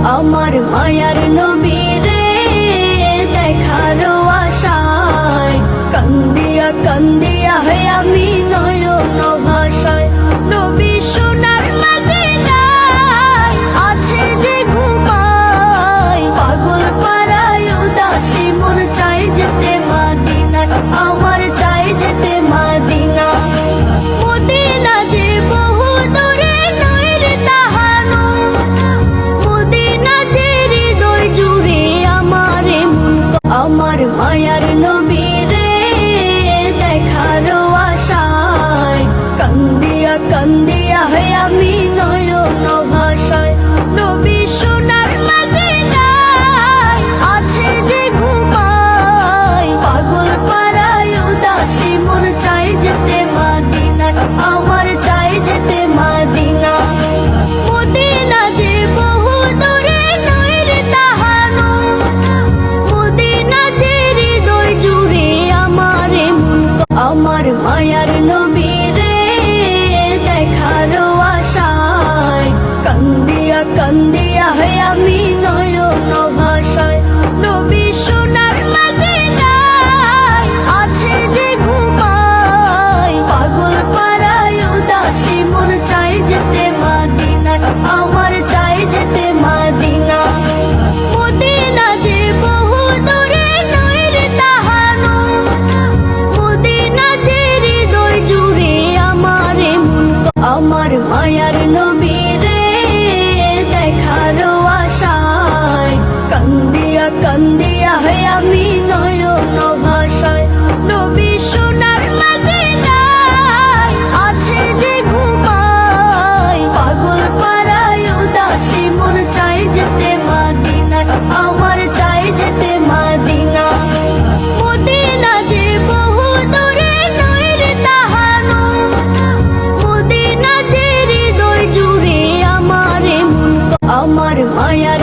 আমার মায়ার নবীরে দেখার আশায় কান্দিয়া কান্দিয়া হয় আমি নয়ন ভাষায়। নবী সোনার মদিনায় আছে যে ঘুমায়, পাগল পাড়ায় উদাসী মন চাই যেতে মদিনায়, আমার চাই যেতে মদিনা। মদিনা যে বহু দূরে নয় রে তাহানো, মদিনা যে হৃদয় জুড়ে আমার মন। আমার মায়ার নবীরে দেখার আশায় কান্দিয়া কান্দিয়া হয় আমি নয়ন ভাষায়। নবী সোনার মদিনায় আছে যে ঘুমায়, পাগল পাড়ায় উদাসী মন চাই যেতে মদিনায়, আমার চাই যেতে মদিনা। মদিনা যে বহু দূরে নয় রে তাহানো, মদিনা যে হৃদয় জুড়ে আমার মন। আমার মায়ার নবীরে দেখার আশায় কান্দিয়া কান্দিয়া হয় আমি নয়ন ভাষায়। নবী সোনার মদিনায় আছে যে ঘুমায়, পাগল পাড়ায় উদাসী মন চাই যেতে মদিনায়, আমার চাই যেতে মদিনা। মদিনা যে বহু দূরে নয় রে তাহানো, মদিনা যে হৃদয় জুড়ে আমার মন। আমার মায়ার নবীরে দেখার আশায় কান্দিয়া কান্দিয়া হয় আমি নয়ন ভাষায়। নবী সোনার মদিনায় আছে যে ঘুমায়, পাগল পাড়ায় উদাসী মন চাই যেতে মদিনায়, আমার চাই যেতে মদিনা। মদিনা যে বহু দূরে নয় রে তাহানো, মদিনা যে হৃদয় জুড়ে আমার মন। আমার মায়ার